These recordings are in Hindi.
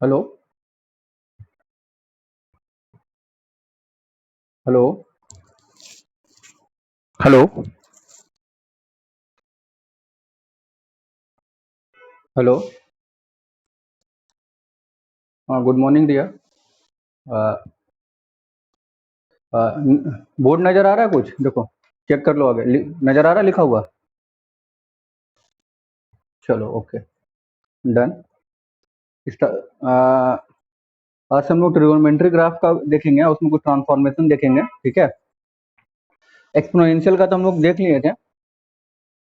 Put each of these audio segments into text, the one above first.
हेलो। हेलो। हेलो। हेलो। हाँ, गुड मॉर्निंग डियर। बोर्ड नज़र आ रहा है कुछ? देखो, चेक कर लो आगे। नज़र आ रहा है लिखा हुआ? चलो, ओके, डन। आज से हम लोग ट्रिगोनोमेट्री ग्राफ का देखेंगे, उसमें कुछ ट्रांसफॉर्मेशन देखेंगे, ठीक है। एक्सपोनेंशियल का तो हम लोग देख लिए थे,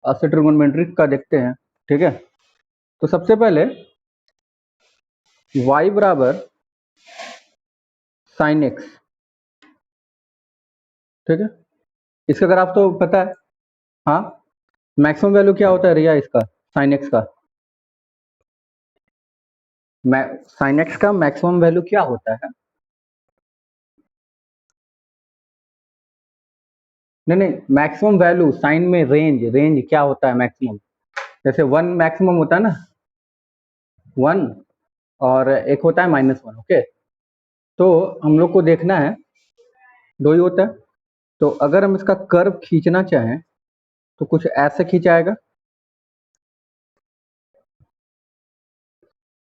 आज से ट्रिगोनोमेट्री का देखते हैं, ठीक है। तो सबसे पहले y बराबर साइन एक्स, ठीक है। इसका ग्राफ तो पता है। हाँ, मैक्सिमम वैल्यू क्या होता है रिया इसका, साइन एक्स का? साइन एक्स का मैक्सिमम वैल्यू क्या होता है? नहीं नहीं, मैक्सिमम वैल्यू साइन में रेंज, रेंज क्या होता है मैक्सिमम? जैसे वन मैक्सिमम होता है ना, वन, और एक होता है -1, ओके। तो हम लोग को देखना है, दो ही होता है। तो अगर हम इसका कर्व खींचना चाहें तो कुछ ऐसे खींचाएगा,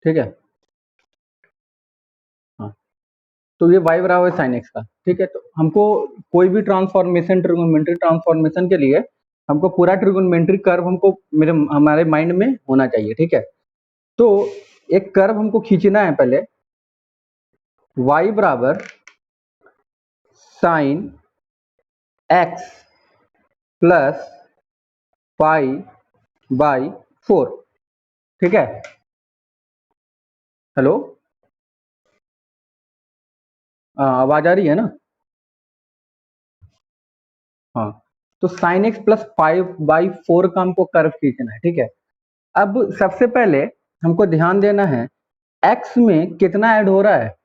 ठीक है। हाँ, तो ये y बराबर साइन एक्स का, ठीक है। तो हमको कोई भी ट्रांसफॉर्मेशन, ट्रिगोनोमेट्री ट्रांसफॉर्मेशन के लिए हमको पूरा ट्रिगोनोमेट्री कर्व हमको हमारे माइंड में होना चाहिए, ठीक है। तो एक कर्व हमको खींचना है पहले, y बराबर sine x plus pi by 4, ठीक है। हेलो, आवाज आ रही है ना? हाँ, तो साइन एक्स प्लस 5/4 का हमको कर्व खींचना है, ठीक है। अब सबसे पहले हमको ध्यान देना है, एक्स में कितना ऐड हो रहा है?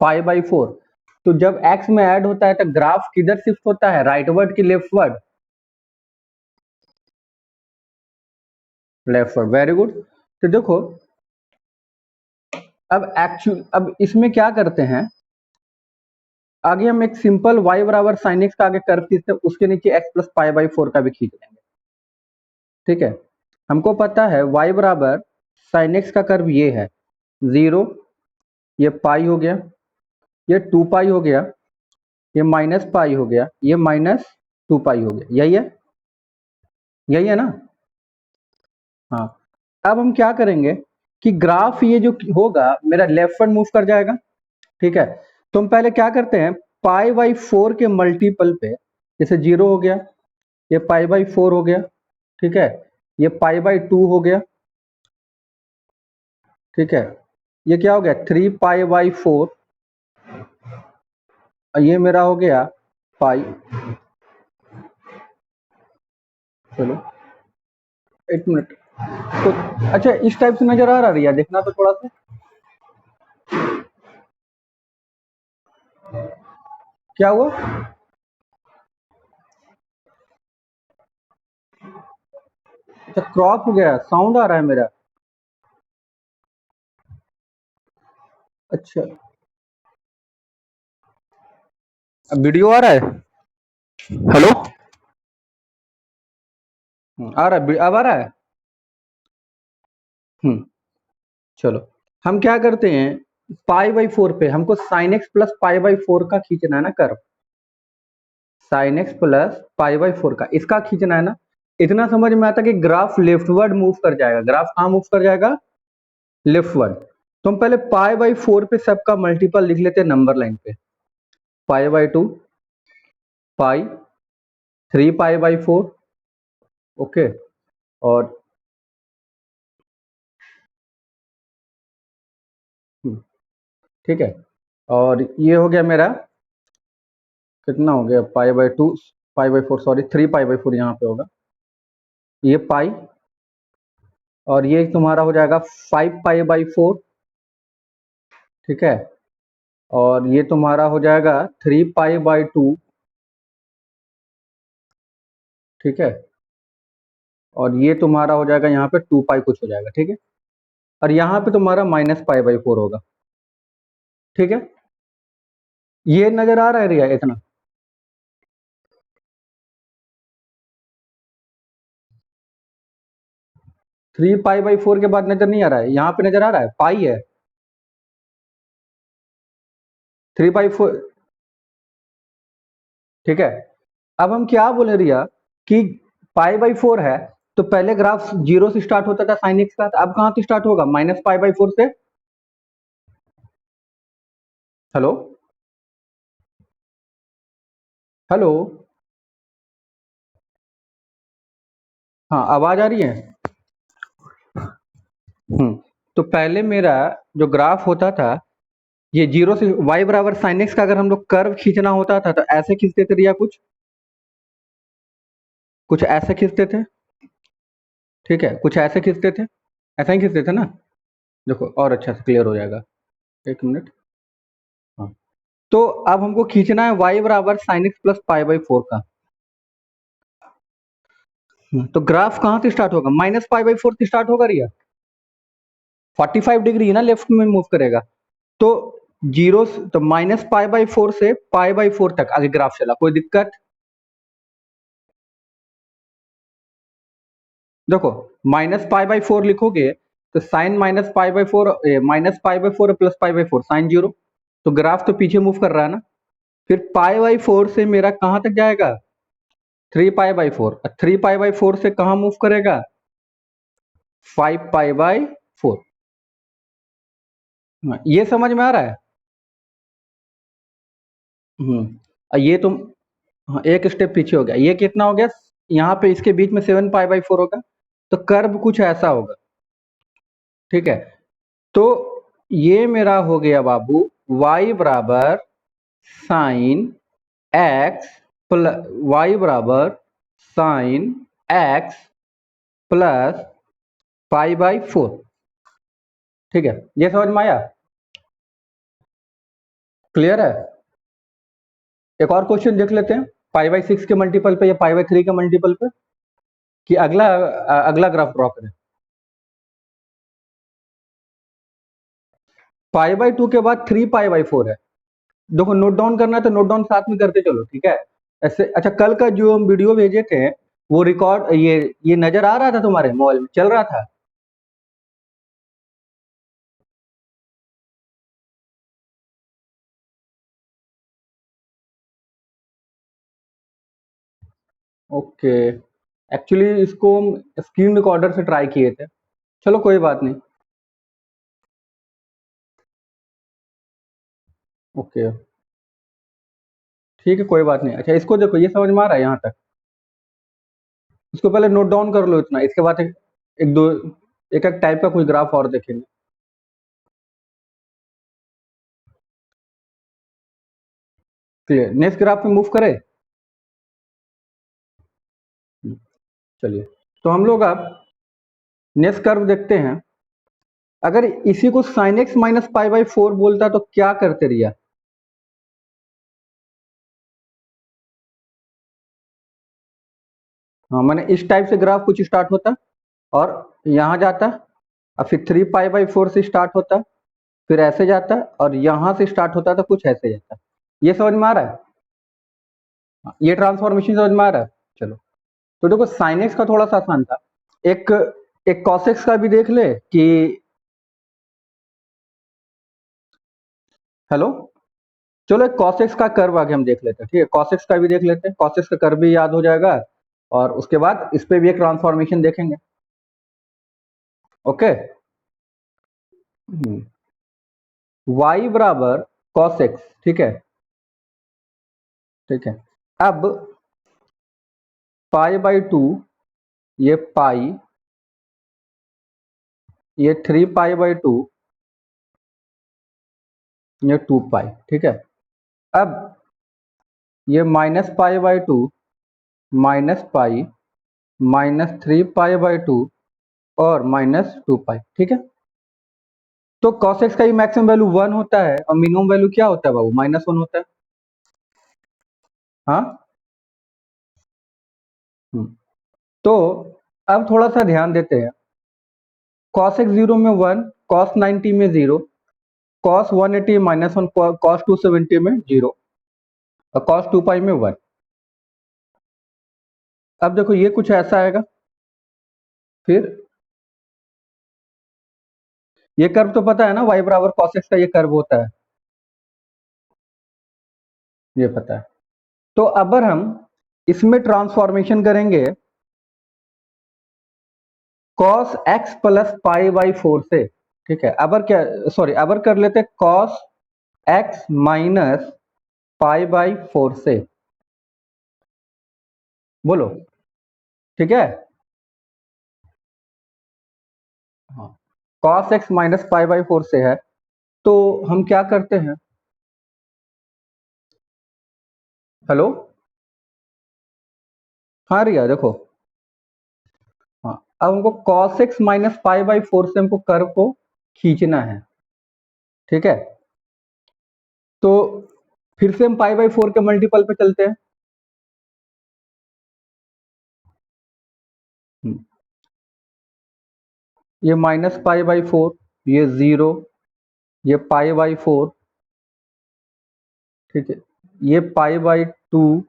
5/4। तो जब एक्स में ऐड होता है तो ग्राफ किधर शिफ्ट होता है, राइटवर्ड की लेफ्टवर्ड? Leftward, very good. तो देखो, अब इसमें क्या करते हैं, आगे हम एक सिंपल y बराबर साइन एक्स का आगे कर्व खींचते हैं, उसके नीचे x प्लस पाई/4 का भी खींच लेंगे, ठीक है। हमको पता है y बराबर साइन एक्स का कर्व ये है 0, ये पाई हो गया, ये 2 पाई हो गया, ये -पाई हो गया, ये -2 पाई हो गया, यही है, यही है ना? हाँ। अब हम क्या करेंगे कि ग्राफ ये जो होगा मेरा लेफ्टवर्ड मूव कर जाएगा, ठीक है। तो हम पहले क्या करते हैं, पाई/4 के मल्टीपल पे, जैसे 0 हो गया, ये पाई/4 हो गया, ठीक है, ये पाई/2 हो गया, ठीक है, ये क्या हो गया 3 पाई/4, और ये मेरा हो गया पाई। चलो, एक मिनट। तो अच्छा, इस टाइप से नजर आ रही है, देखना तो थोड़ा सा, क्या हुआ? अच्छा, क्रॉप हो गया, साउंड आ रहा है मेरा? अच्छा, अब वीडियो आ रहा है? हेलो, आ रहा है, अब आ रहा है। हम्म, चलो, हम क्या करते हैं, पाई/4 पे हमको साइन एक्स प्लस पाई/4 का खींचना है ना कर्व, साइन एक्स प्लस पाई/4 का इसका खींचना है ना। इतना समझ में आता कि ग्राफ लेफ्टवर्ड मूव कर जाएगा, ग्राफ कहाँ मूव कर जाएगा, लेफ्टवर्ड। तो हम पहले पाई/4 पे सबका मल्टीपल लिख लेते हैं नंबर लाइन पे, पाई/2, पाई, 3 पाई/4, ओके। और ठीक है, और ये हो गया मेरा, कितना हो गया, पाई/2, पाई/4, सॉरी 3 पाई/4 यहाँ पे होगा, ये पाई, और ये तुम्हारा हो जाएगा 5 पाई/4, ठीक है, और ये तुम्हारा हो जाएगा 3 पाई/2, ठीक है, और ये तुम्हारा हो जाएगा यहाँ पे 2 पाई कुछ हो जाएगा, ठीक है। और यहाँ पे तुम्हारा -π/4 होगा। ठीक है, ये नजर आ रहा है रिया इतना? थ्री π/4 के बाद नजर नहीं आ रहा है? यहाँ पे नजर आ रहा है, पाई है 3/4। ठीक है, अब हम क्या बोले रिया कि π/4 है, तो पहले ग्राफ 0 से स्टार्ट होता था sin x का, तो अब कहां से स्टार्ट होगा? -π/4 से। हेलो हेलो, हाँ आवाज आ रही है? तो पहले मेरा जो ग्राफ होता था, ये 0 से y बराबर sin x का अगर हम लोग कर्व खींचना होता था तो ऐसे खींचते थे रिया, कुछ कुछ ऐसे खींचते थे। ठीक है, कुछ ऐसे खींचते थे, ऐसा ही खींचते थे ना? देखो और अच्छा से क्लियर हो जाएगा, एक मिनट। हाँ, तो अब हमको खींचना है y बराबर sin x प्लस π/4 का। तो ग्राफ कहां से स्टार्ट होगा? -π/4 से स्टार्ट होगा रिया। 45 डिग्री है ना, लेफ्ट में मूव करेगा। तो जीरो तो -π/4 से π/4 तक आगे ग्राफ चला, कोई दिक्कत? देखो -π/4 लिखोगे तो साइन -π/4 -π/4 प्लस π/4 साइन 0, तो ग्राफ तो पीछे मूव कर रहा है ना। फिर π/4 से मेरा कहां तक जाएगा? 3π/4, 3π/4 से कहां मूव करेगा? 5π/4। ये समझ में आ रहा है? ये तुम, हाँ एक स्टेप पीछे हो गया, ये कितना हो गया? यहाँ पे इसके बीच में 7π/4 होगा, तो कर्व कुछ ऐसा होगा। ठीक है, तो ये मेरा हो गया बाबू y बराबर साइन एक्स प्लस y बराबर साइन एक्स प्लस π/4। ठीक है, ये समझ में आया? क्लियर है? एक और क्वेश्चन देख लेते हैं, π/6 के मल्टीपल पे या π/3 के मल्टीपल पे, कि अगला अगला ग्राफ ड्रॉ करें। π/2 के बाद 3π/4 है। देखो नोट डाउन करना है तो नोट डाउन साथ में करते चलो, ठीक है? ऐसे अच्छा, कल का जो हम वीडियो भेजे थे वो रिकॉर्ड ये नजर आ रहा था तुम्हारे मोबाइल में, चल रहा था? ओके, एक्चुअली इसको हम स्क्रीन रिकॉर्डर से ट्राई किए थे, चलो कोई बात नहीं। ओके ठीक है, कोई बात नहीं। अच्छा इसको देखो, ये समझ में आ रहा है यहाँ तक? इसको पहले नोट डाउन कर लो इतना, इसके बाद एक दो एक एक टाइप का कोई ग्राफ और देखेंगे। क्लियर? नेक्स्ट ग्राफ में मूव करें। चलिए, तो हम लोग अब नेक्स्ट कर्व देखते हैं। अगर इसी को sin x माइनस π/4 बोलता तो क्या करते रिया? हाँ, मैंने इस टाइप से ग्राफ कुछ स्टार्ट होता और यहाँ जाता, और फिर 3π/4 से स्टार्ट होता, फिर ऐसे जाता और यहाँ से स्टार्ट होता तो कुछ ऐसे जाता। ये समझ में आ रहा है? ये ट्रांसफॉर्मेशन समझ में आ रहा है? चलो, तो देखो sin x का थोड़ा सा आसान था, एक एक cos x का भी देख ले कि, हेलो, चलो एक cos x का कर्व आगे हम देख लेते हैं। ठीक है, cos x का भी देख लेते हैं, cos x का कर्व भी याद हो जाएगा, और उसके बाद इस पे भी एक ट्रांसफॉर्मेशन देखेंगे। ओके, y बराबर cos x। ठीक है, ठीक है, अब π/2, ये पाई, ये 3π/2, ये 2π। ठीक है, अब ये -π/2 माइनस पाई -3π/2 और -2π। ठीक है, तो cos x का भी मैक्सिमम वैल्यू 1 होता है और मिनिमम वैल्यू क्या होता है बाबू? -1 होता है। हाँ, तो अब थोड़ा सा ध्यान देते हैं। कॉस एक्स 0 में 1, कॉस 90 में 0, कॉस 180 -1, कॉस 270 में 0 और कॉस 2 पाई में 1। अब देखो ये कुछ ऐसा आएगा। फिर ये कर्व तो पता है ना, y बराबर cos x का ये कर्व होता है, ये पता है। तो अब हम इसमें ट्रांसफॉर्मेशन करेंगे cos x plus pi by 4 से। ठीक है, अब क्या, सॉरी, अब कर लेते cos x minus pi by 4 से। बोलो, ठीक है। हाँ, cos x minus pi by 4 से है। तो हम क्या करते हैं, हेलो, हाँ रिया देखो, हाँ, अब हमको cos x minus pi by 4 से हमको कर्व को खींचना है। ठीक है, तो फिर से हम पाई बाई 4 के मल्टीपल पे चलते हैं। ये माइनस पाई बाई 4, ये 0, ये पाई बाई 4, ठीक है, ये पाई बाई 2,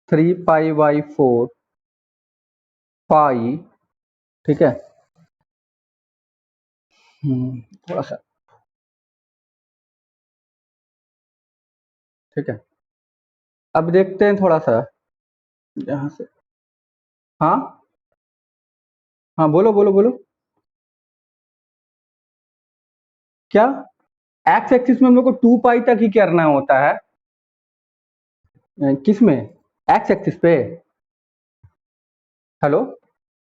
3 पाई बाई 4, पाई, ठीक है। थोड़ा सा, ठीक है। अब देखते हैं थोड़ा सा यहाँ से। हाँ हाँ, बोलो बोलो बोलो। क्या, एक्स एक्सिस में हम लोग को 2 पाई तक ही करना होता है। किस में, एक्स एक्सिस पे, हेलो,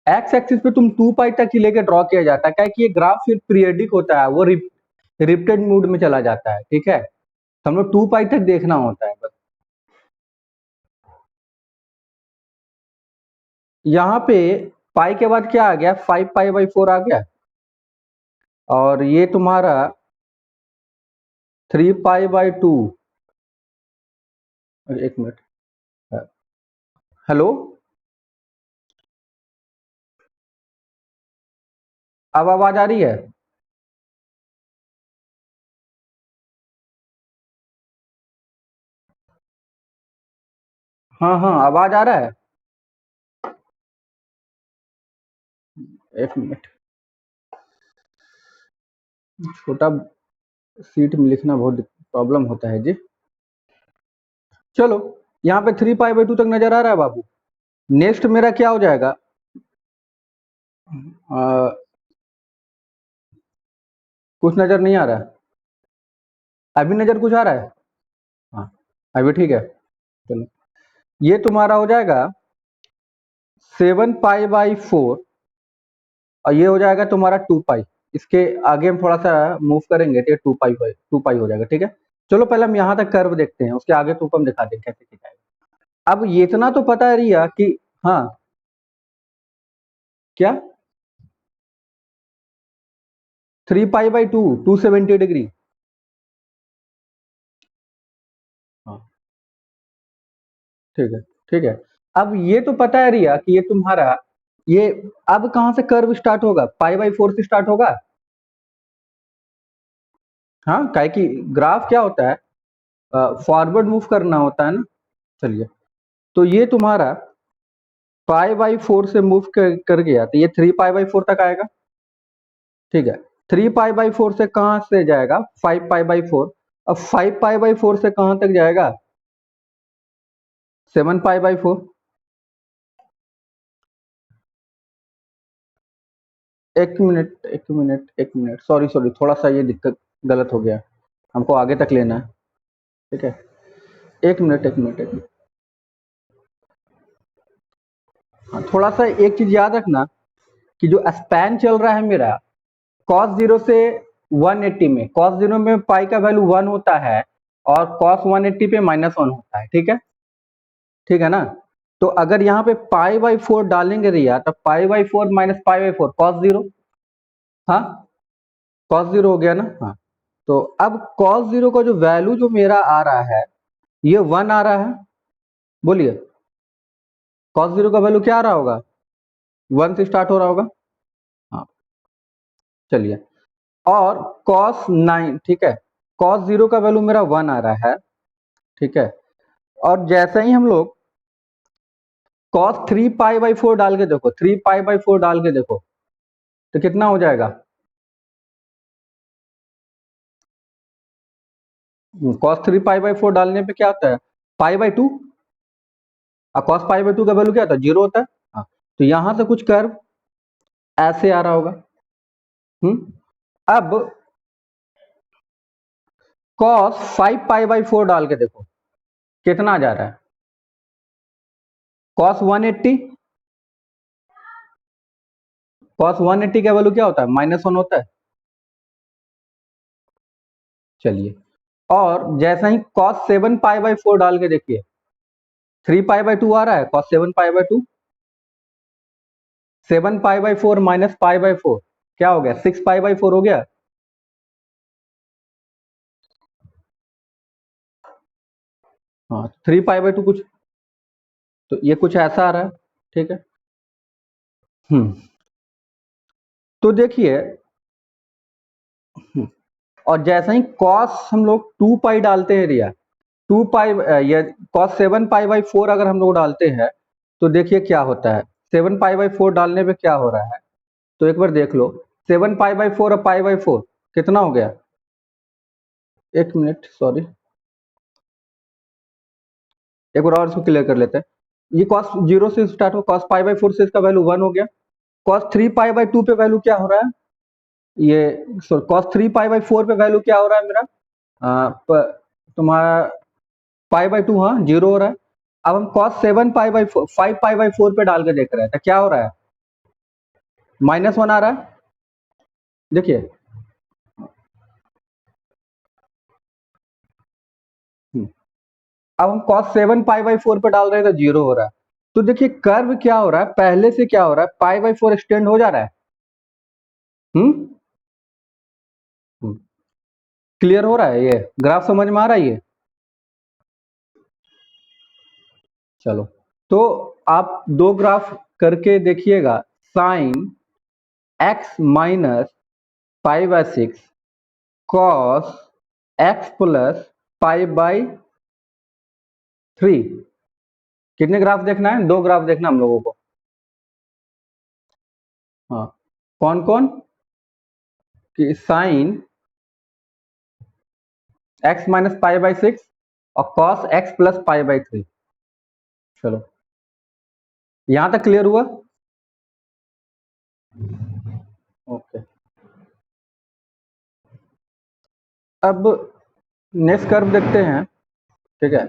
एक्स एक्सिस पे तुम 2 पाई तक ही लेके ड्रॉ किया जाता है, क्या कि ये ग्राफ फिर पीरियडिक होता है, वो रिपीटेड मोड में चला जाता है। ठीक है, तो हम लोग 2 पाई तक देखना होता है बस। यहाँ पे पाई के बाद क्या आ गया, 5 पाई बाई 4 आ गया, और ये तुम्हारा 3 पाई बाई 2। एक मिनट, हेलो, अब आवाज आ रही है? हाँ हाँ, आवाज आ रहा है। एक मिनट, छोटा सीट में लिखना बहुत प्रॉब्लम होता है जी। चलो, यहाँ पे 3 पाई बाई 2 तक नजर आ रहा है बाबू। नेक्स्ट मेरा क्या हो जाएगा, कुछ नजर नहीं आ रहा है? अभी नजर कुछ आ रहा है? हाँ, अभी ठीक है। चलो, ये तुम्हारा हो जाएगा 7 पाई बाई 4, और ये हो जाएगा तुम्हारा 2 पाई। इसके आगे हम थोड़ा सा मूव करेंगे तो 2 पाई बाई 2 पाई हो जाएगा। ठीक है, चलो पहले हम यहाँ तक कर्व देखते हैं, उसके आगे तो हम दिखा देंगे कैसे खिंचाएगा। अब ये इतना तो पता है रिया कि, हाँ, क्या, 3 पाई बाई 2, 270 डिग्री। हाँ, ठीक है, ठीक है। अब ये तो पता है रिया कि ये तुम्हारा, ये अब कहाँ से कर्व स्टार्ट होगा, पाई बाई 4 से स्टार्ट होगा। हाँ, काहे कि ग्राफ क्या होता है, फॉरवर्ड मूव करना होता है ना। चलिए, तो ये तुम्हारा पाई बाई 4 से मूव कर गया, तो ये 3 पाई बाई 4 तक आएगा। ठीक है, 3 पाई बाई 4 से कहाँ से जाएगा, 5 पाई बाई 4। अब 5 पाई बाई 4 से कहाँ तक जाएगा, 7 पाई बाई 4। एक मिनट एक मिनट एक मिनट, सॉरी सॉरी, थोड़ा सा ये दिक्कत गलत हो गया, हमको आगे तक लेना है। ठीक है, एक मिनट एक मिनट एक मिनट। हाँ, थोड़ा सा एक चीज याद रखना कि जो स्पैन चल रहा है मेरा cos 0 से 180 में, cos 0 में पाई का वैल्यू 1 होता है और cos 180 पे -1 होता है। ठीक है, ठीक है ना। तो अगर यहाँ पे पाई बाई 4 डालेंगे रिया, तो pi by 4 minus pi by 4, cos 0। हाँ, cos 0 हो गया ना। हाँ, तो अब cos 0 का जो वैल्यू जो मेरा आ रहा है, ये 1 आ रहा है। बोलिए, cos 0 का वैल्यू क्या आ रहा होगा, 1 से स्टार्ट हो रहा होगा। हाँ, चलिए, और cos 9, ठीक है, cos 0 का वैल्यू मेरा 1 आ रहा है, ठीक है। और जैसे ही हम लोग cos 3 पाई बाई 4 डाल के देखो, 3 पाई बाई 4 डाल के देखो, तो कितना हो जाएगा? cos 3 पाई बाई 4 डालने पे क्या होता है? पाई बाई 2, और cos पाई बाई 2 का वैल्यू क्या होता है? 0 होता है। हाँ, तो यहां से कुछ कर्व ऐसे आ रहा होगा। अब cos 5 पाई बाई 4 डाल के देखो, कितना आ जा रहा है? cos 180, cos 180 का वैल्यू क्या होता है? -1 होता है। चलिए, और जैसा ही cos 7 पाई बाई 4 डाल के देखिए, 3 पाई बाई 2 आ रहा है, cos 7 pi by 2, 7 pi by 4 minus pi by 4 क्या हो गया? 6 पाई बाई 4 हो गया। हाँ, 3 पाई बाई 2 कुछ, तो ये कुछ ऐसा आ रहा है, ठीक है। तो देखिए, और जैसा ही cos हम लोग 2 पाई डालते हैं रिया, 2 पाई, ये cos 7 पाई बाई 4 अगर हम लोग डालते हैं, तो देखिए क्या होता है। 7 पाई बाई 4 डालने पे क्या हो रहा है, तो एक बार देख लो। 7 पाई बाई 4 और पाई बाई 4 कितना हो गया? एक मिनट, सॉरी, एक बार और इसको क्लियर कर लेते हैं। ये cos 0 से स्टार्ट हो, cos पाई बाई 4 से इसका वैल्यू 1 हो गया। cos 3 पाई बाई 2 पे वैल्यू क्या हो रहा है? ये cos 3 पाई बाई 4 पे वैल्यू क्या हो रहा है मेरा? तुम्हारा पाई बाई 2, हाँ, 0 हो रहा है। अब हम cos 7 pi by 5 pi by 4 पे डाल के देख रहे हैं, तो क्या हो रहा है? -1 आ रहा है, देखिए। अब हम cos 7 पाई बाई 4 पे डाल रहे हैं, तो 0 हो रहा है। तो देखिए कर्व क्या हो रहा है, पहले से क्या हो रहा है, पाई बाई 4 एक्सटेंड हो जा रहा है। क्लियर हो रहा है? ये ग्राफ समझ में आ रहा है ये? चलो, तो आप दो ग्राफ करके देखिएगा। Sine x minus pi by 6 cos x plus pi by 3। कितने ग्राफ देखना है? दो ग्राफ देखना हम लोगों को। हाँ, कौन कौन? कि sine x minus pi by 6 और cos x plus pi by 3। चलो, यहां तक क्लियर हुआ? ओके। अब नेक्स्ट कर्व देखते हैं, ठीक है।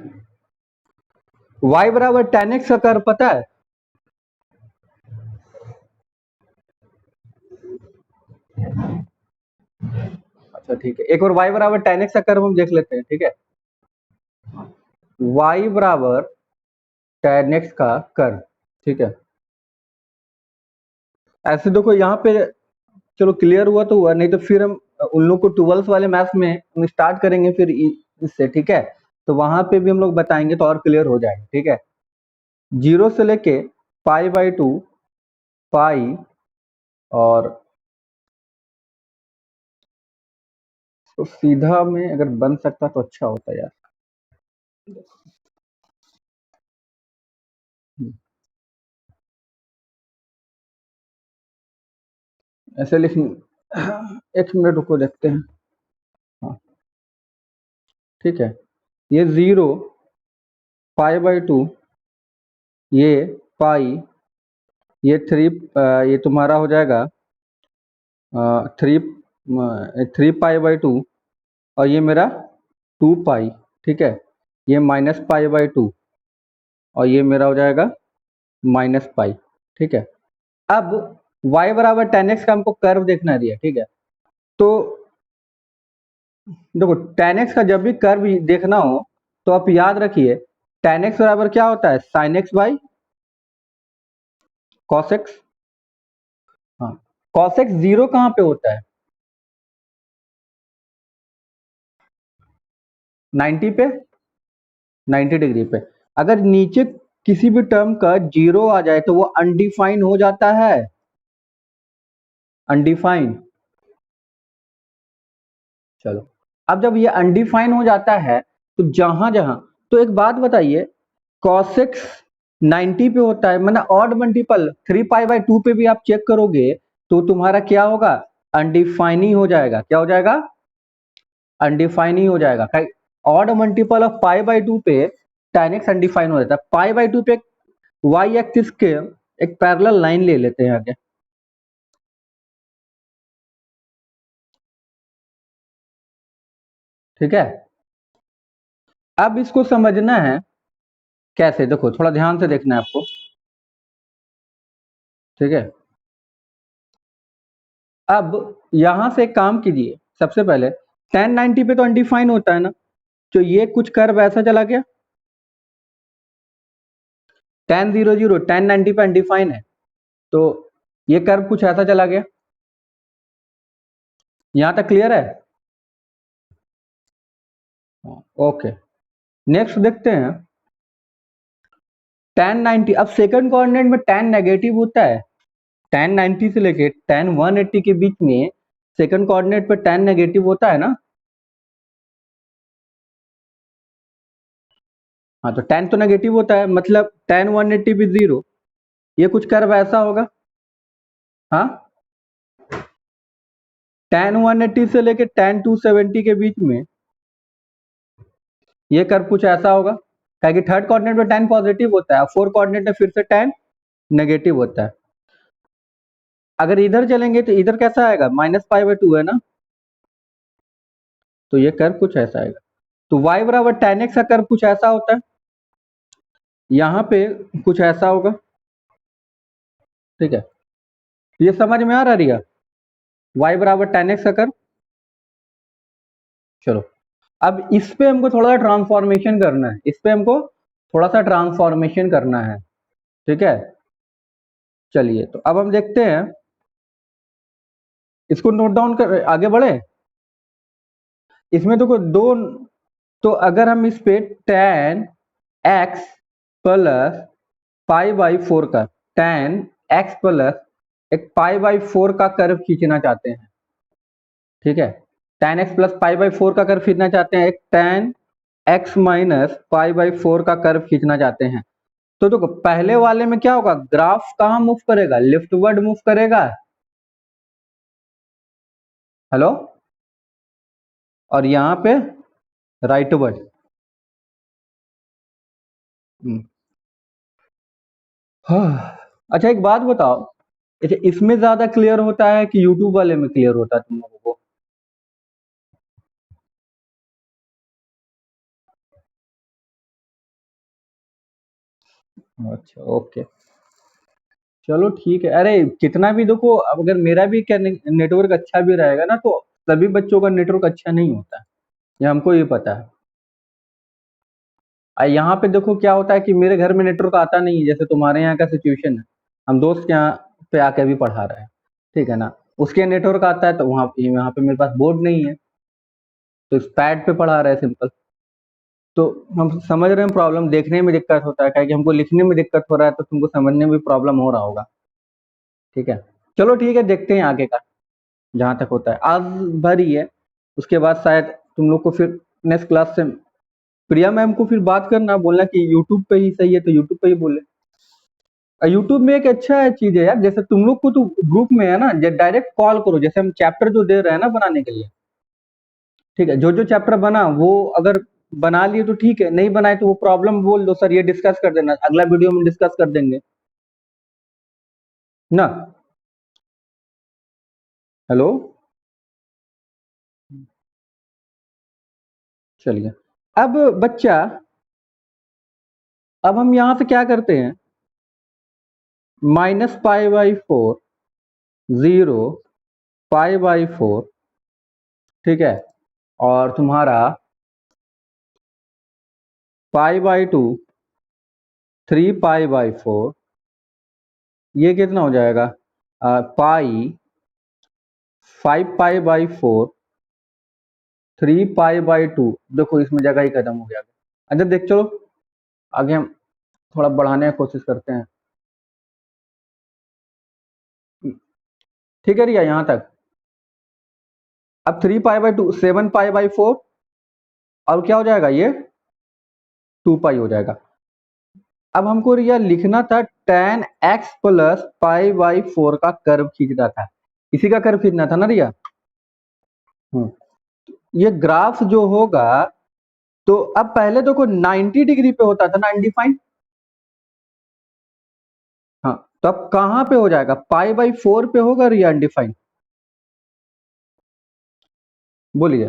y बराबर tan x का कर्व पता है? अच्छा, ठीक है, एक और y बराबर tan x का कर्व हम देख लेते हैं, ठीक है। y बराबर tan x का कर्व, ठीक है। ऐसे देखो यहाँ पे, चलो क्लियर हुआ तो हुआ, नहीं तो फिर हम उन लोग को 12th वाले मैथ्स में हम स्टार्ट करेंगे फिर इससे, ठीक है। तो वहां पे भी हम लोग बताएंगे तो और क्लियर हो जाएगा, ठीक है। 0 से लेके पाई बाई 2, पाई, और तो सीधा में अगर बन सकता तो अच्छा होता यार। ऐसे लिख, एक मिनट रुको, देखते हैं। हाँ, ठीक है, ये 0 पाई बाई 2, ये पाई, ये 3, ये तुम्हारा हो जाएगा 3, 3 पाई बाई 2, और ये मेरा 2 पाई, ठीक है। ये माइनस पाई बाई 2, और ये मेरा हो जाएगा माइनस पाई, ठीक है। अब y बराबर tan x का हमको कर्व देखना दिया, ठीक है। तो देखो, tan x का जब भी कर्व देखना हो तो आप याद रखिए, tan x बराबर क्या होता है? sin x by cos x। हाँ, cos x 0 कहाँ पे होता है? 90 पे, 90 डिग्री पे। अगर नीचे किसी भी टर्म का 0 आ जाए तो वो अनडिफाइन हो जाता है, अनडिफाइन। चलो, अब जब ये अनडिफाइन हो जाता है तो जहां जहां, तो एक बात बताइए, कॉसेक्स 90 पे होता है, मतलब ऑड मल्टीपल 3π/2 पे भी आप चेक करोगे तो तुम्हारा क्या होगा, अनडिफाइन ही हो जाएगा। क्या हो जाएगा, अनडिफाइन ही हो जाएगा। ऑड मल्टीपल ऑफ π/2 पे tan x अनडिफाइन हो जाता है। π/2 पे y एक्सिस के एक पैरेलल लाइन ले लेते हैं आगे, ठीक है। अब इसको समझना है कैसे, देखो थोड़ा ध्यान से देखना है आपको, ठीक है। अब यहां से एक काम कीजिए, सबसे पहले tan 90 पे तो अनडिफाइन होता है ना, तो ये कुछ कर्व ऐसा चला गया, tan 0 0 tan 90 पे अनडिफाइन है, तो ये कर्व कुछ ऐसा चला गया। यहां तक क्लियर है? ओके, नेक्स्ट देखते हैं tan 90। अब सेकंड कोऑर्डिनेट में tan नेगेटिव होता है, tan 90 से लेके tan 180 के बीच में सेकंड कोऑर्डिनेट पे tan नेगेटिव होता है ना। हाँ, तो tan तो नेगेटिव होता है, मतलब tan 180 भी 0, ये कुछ कर्व ऐसा होगा। हाँ, tan 180 से लेके tan 270 के बीच में ये कर्व कुछ ऐसा होगा, क्योंकि थर्ड कोऑर्डिनेट में tan पॉजिटिव होता है, फोर्थ कोऑर्डिनेट में फिर से tan नेगेटिव होता है। अगर इधर चलेंगे तो इधर कैसा आएगा, -π/2 है ना, तो ये कर्व कुछ ऐसा आएगा। तो y बराबर tan x का कर्व कुछ ऐसा होता है, यहाँ पे कुछ ऐसा होगा, ठीक है। ये समझ में आ रहा है, y बराबर tan x का कर्व। चलो, अब इस पे हमको थोड़ा सा ट्रांसफॉर्मेशन करना है, इस पे हमको थोड़ा सा ट्रांसफॉर्मेशन करना है, ठीक है। चलिए, तो अब हम देखते हैं, इसको नोट डाउन कर आगे बढ़े। इसमें देखो दो, तो अगर हम इस पे tan x प्लस π/4 का, tan x प्लस एक π/4 का कर्व खींचना चाहते हैं, ठीक है। tan x प्लस π/4 का कर्व खींचना चाहते हैं, एक tan x माइनस π/4 का कर्व खींचना चाहते हैं। तो देखो पहले वाले में क्या होगा, ग्राफ कहाँ मूव करेगा, लेफ्टवर्ड मूव करेगा, हेलो, और यहाँ पे राइटवर्ड। हाँ। अच्छा, एक बात बताओ, अच्छा इसमें ज्यादा क्लियर होता है कि यूट्यूब वाले में क्लियर होता है तुम लोगों को? अच्छा, ओके, चलो ठीक है। अरे कितना भी देखो, अब अगर मेरा भी क्या नेटवर्क अच्छा भी रहेगा ना, तो सभी बच्चों का नेटवर्क अच्छा नहीं होता है, ये हमको ये पता है। यहाँ पे देखो क्या होता है कि मेरे घर में नेटवर्क आता नहीं है, जैसे तुम्हारे यहाँ का सिचुएशन है, हम दोस्त के यहाँ पे आके भी पढ़ा रहे हैं, ठीक है ना। उसके नेटवर्क आता है तो वहाँ पे मेरे पास बोर्ड नहीं है, तो इस पैड पे पढ़ा रहे हैं सिंपल। तो हम समझ रहे हैं प्रॉब्लम, देखने में दिक्कत होता है, क्योंकि हमको लिखने में दिक्कत हो रहा है, तो तुमको समझने में भी प्रॉब्लम हो रहा होगा, ठीक है। चलो ठीक है, देखते हैं आगे का, जहाँ तक होता है आज भर ही है, उसके बाद शायद तुम लोग को फिर नेक्स्ट क्लास से प्रिया मैम को फिर बात करना, बोलना कि यूट्यूब पे ही सही है तो यूट्यूब पे ही बोले। यूट्यूब में एक अच्छा चीज है यार, जैसे तुम लोग को तो ग्रुप में है ना, डायरेक्ट कॉल करो, जैसे हम चैप्टर जो दे रहे हैं ना बनाने के लिए, ठीक है, जो जो चैप्टर बना वो अगर बना लिए तो ठीक है, नहीं बनाए तो वो प्रॉब्लम बोल दो, सर ये डिस्कस कर देना, अगला वीडियो में डिस्कस कर देंगे ना। हेलो, चलिए। अब बच्चा, अब हम यहां से क्या करते हैं, -π/4 0 π/4, ठीक है, और तुम्हारा π/2 3π/4, ये कितना हो जाएगा, पाई 5π/4 3π/2। देखो इसमें जगह ही खत्म हो गया। अच्छा देख, चलो आगे हम थोड़ा बढ़ाने की कोशिश करते हैं, ठीक है रिया, यहाँ तक। अब 3π/2 7π/4 और क्या हो जाएगा ये 2π हो जाएगा। अब हमको यह लिखना था tan x प्लस π/4 का कर्व खींचना था, इसी का कर्व खींचना था ना रिया। ये ग्राफ जो होगा तो अब पहले देखो 90 डिग्री पे होता था ना अनडिफाइंड। हाँ, तो अब कहां पे हो जाएगा π/4 पे होगा रिया अनडिफाइंड। बोलिए।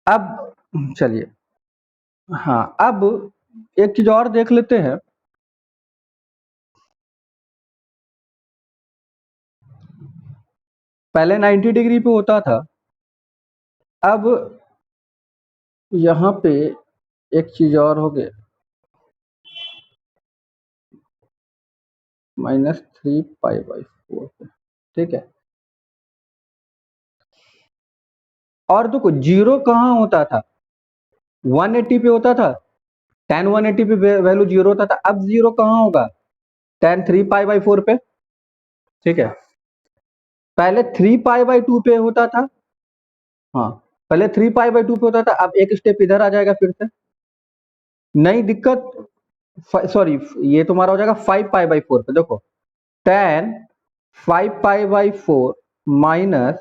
अब चलिए, हाँ अब एक चीज और देख लेते हैं। पहले 90 डिग्री पे होता था, अब यहां पे एक चीज और हो गया, -3π/4 पे, ठीक है। और देखो जीरो कहाँ होता था 180 पे होता था, tan 180 पे वैल्यू जीरो होता था। अब जीरो कहाँ होगा tan 3π/4 पे, ठीक है। पहले 3π/2 पे होता था, हाँ पहले 3π/2 पे होता था, अब एक स्टेप इधर आ जाएगा फिर से, नई दिक्कत। सॉरी, ये तुम्हारा हो जाएगा 5π/4 पे। देखो tan 5π/4 माइनस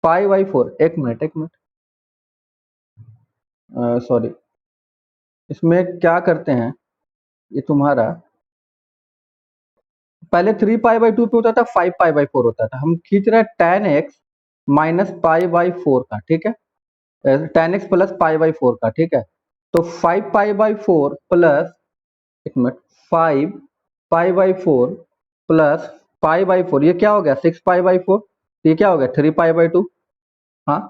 π/4, एक मिनट सॉरी, इसमें क्या करते हैं, ये तुम्हारा पहले 3π/2 पे होता था, 5π/4 होता था, हम खींच रहे हैं tan x माइनस π/4 का, ठीक है, tan x प्लस π/4 का, ठीक है। तो 5π/4 प्लस, एक मिनट, 5π/4 प्लस π/4, ये क्या हो गया 6π/4, ये क्या हो गया 3π/2। हाँ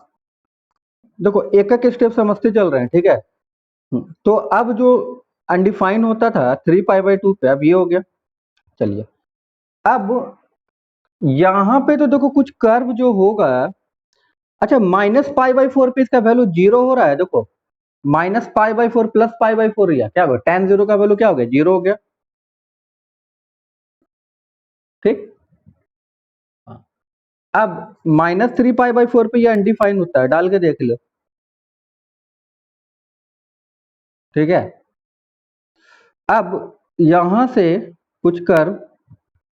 देखो एक एक स्टेप समझते चल रहे हैं, ठीक है। तो अब जो अनडिफाइन होता था 3π/2 पे, अब ये हो गया। चलिए अब यहां पे तो देखो कुछ कर्व जो होगा, अच्छा -π/4 पे इसका वैल्यू जीरो हो रहा है। देखो -π/4 प्लस π/4 या क्या होगा, tan जीरो का वैल्यू क्या हो गया, जीरो हो गया, ठीक। हाँ। अब -3π/4 पे ये अनडिफाइन होता है, डाल के देख लो, ठीक है। अब यहां से कुछ कर्व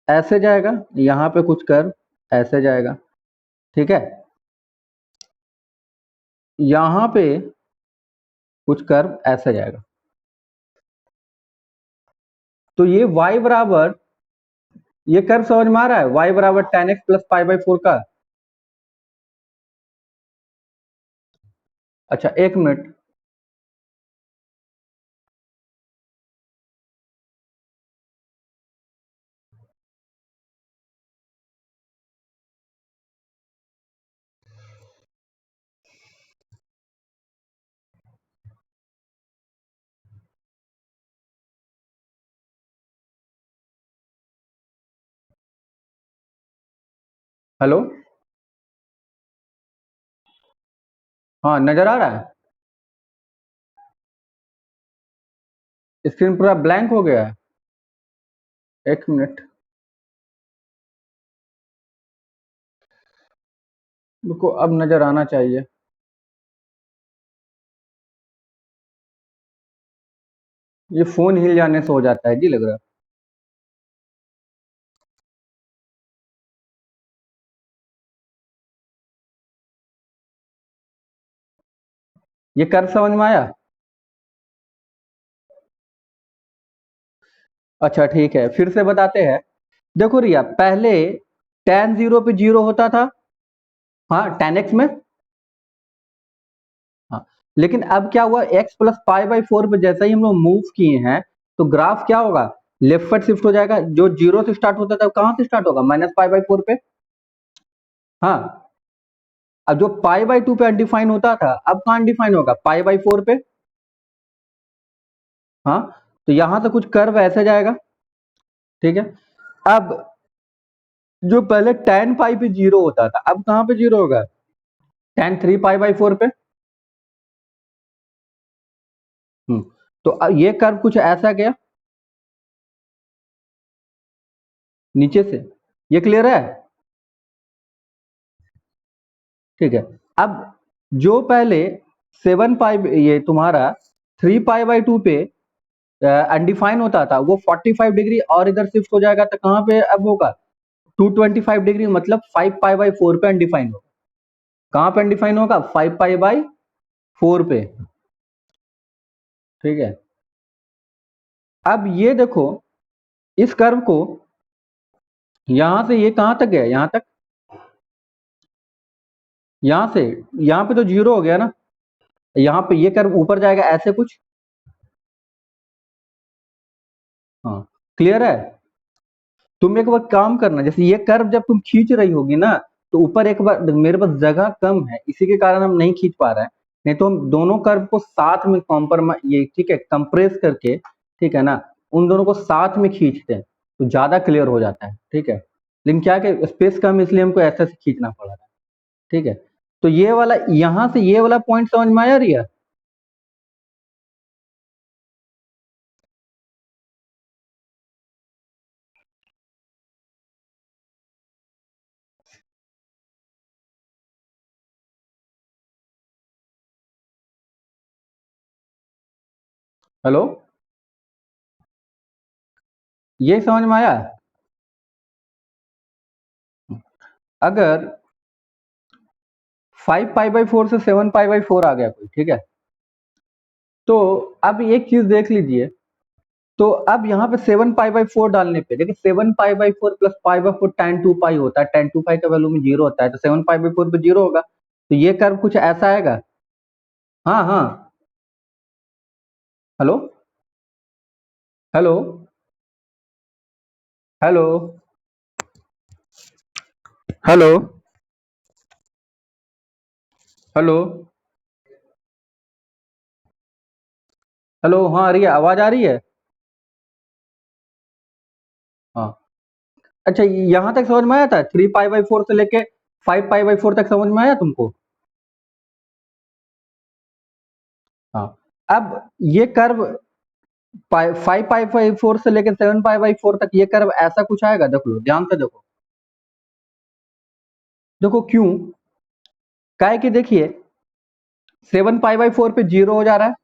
ऐसे जाएगा, यहां पे कुछ कर्व ऐसे जाएगा, ठीक है। यहां पे कुछ कर्व ऐसे जाएगा, तो ये y बराबर, ये कर्व समझ में आ रहा है, y बराबर tan x प्लस π/4 का। अच्छा एक मिनट, हेलो, हाँ नजर आ रहा है, स्क्रीन पूरा ब्लैंक हो गया है। एक मिनट रुको, अब नजर आना चाहिए। ये फोन हिल जाने से हो जाता है जी, लग रहा है। ये कर्व समझ में आया। अच्छा ठीक है, फिर से बताते हैं। देखो रिया, पहले tan जीरो पे जीरो होता था, हाँ tan x में, हाँ। लेकिन अब क्या हुआ, x प्लस π/4 पे जैसा ही हम लोग मूव किए हैं, तो ग्राफ क्या होगा, लेफ्ट साइड शिफ्ट हो जाएगा। जो जीरो से स्टार्ट होता था कहां से स्टार्ट होगा, -π/4 पे, हाँ। अब जो π/2 पे अनडिफाइन होता था, अब कहां अनडिफाइन होगा, π/4 पे, हाँ। तो यहां से कुछ कर्व ऐसे जाएगा, ठीक है। अब जो पहले tan पाई पे जीरो होता था, अब कहां पे जीरो होगा, tan 3π/4 पे। तो अब ये कर्व कुछ ऐसा गया नीचे से, ये क्लियर है। ठीक है। अब जो पहले 7 पाई, ये तुम्हारा 3 पाई/2 पे अनडिफाइन होता था, वो 45 डिग्री और इधर शिफ्ट हो जाएगा, तो कहाँ पे अब होगा 225 डिग्री, मतलब 5 पाई/4 पे अनडिफाइन होगा। कहाँ पे अनडिफाइन होगा? 5 पाई/4 पे। ठीक है। अब ये देखो, इस कर्व को यहां से ये कहां तक गया, यहां तक, यहां से यहां पे तो जीरो हो गया ना, यहां पे ये कर्व ऊपर जाएगा ऐसे कुछ। हाँ, क्लियर है। तुम एक बार काम करना, जैसे ये कर्व जब तुम खींच रही होगी ना, तो ऊपर एक बार, मेरे पास जगह कम है इसी के कारण हम नहीं खींच पा रहे हैं, नहीं तो हम दोनों कर्व को साथ में कॉम्प्रोमाइज, ये ठीक है, कंप्रेस करके, ठीक है ना, उन दोनों को साथ में खींचते हैं तो ज्यादा क्लियर हो जाता है। ठीक है, लेकिन क्या कि स्पेस कम, इसलिए हमको ऐसे से खींचना पड़ रहा है। ठीक है, तो ये वाला, यहां से ये वाला पॉइंट समझ में आया रिया? हेलो, ये समझ में आया? अगर 5 पाई/4 से 7 पाई/4 आ गया कोई, ठीक है, तो अब एक चीज देख लीजिए, तो अब यहाँ पे 7 पाई/4 डालने पे देखिए, 7 पाई/4 प्लस पाई/4 tan 2 पाई होता है, tan 2 पाई का वैल्यू में जीरो होता है, तो 7 पाई/4 पे जीरो होगा, तो ये कर्व कुछ ऐसा आएगा। हाँ हाँ। Hello, hello, hello, hello, hello, hello, हाँ रिया, आवाज आ रही है? हाँ। अच्छा, यहाँ तक समझ में आया था, 3 पाई/4 से लेके 5 पाई/4 तक समझ में आया तुमको? हाँ। अब ये कर्व 5 पाई/4 से लेकर 7 पाई/4 तक ये कर्व ऐसा कुछ आएगा, देख लो ध्यान से देखो। देखो क्यों, क्या है कि देखिए 7 पाई/4 पे जीरो हो जा रहा है,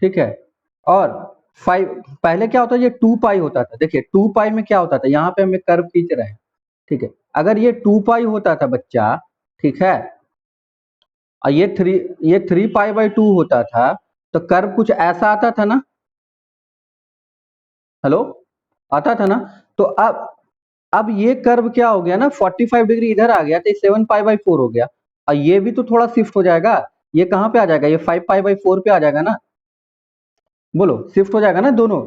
ठीक है, और 5, पहले क्या होता है, ये 2 पाई होता था, देखिए 2 पाई में क्या होता था, यहाँ पे हम एक कर्व खींच रहे हैं, ठीक है, अगर ये 2 पाई होता था बच्चा, ठीक है, और ये 3 पाई/2 होता था, तो कर्व कुछ ऐसा आता था ना। हेलो, आता था ना। तो अब ये कर्व क्या हो गया ना, 45 डिग्री इधर आ गया, तो 7 पाई/4 हो गया, और ये भी तो थोड़ा शिफ्ट हो जाएगा, ये कहाँ पे आ जाएगा, ये 5 पाई/4 पे आ जाएगा ना, बोलो शिफ्ट हो जाएगा ना दोनों।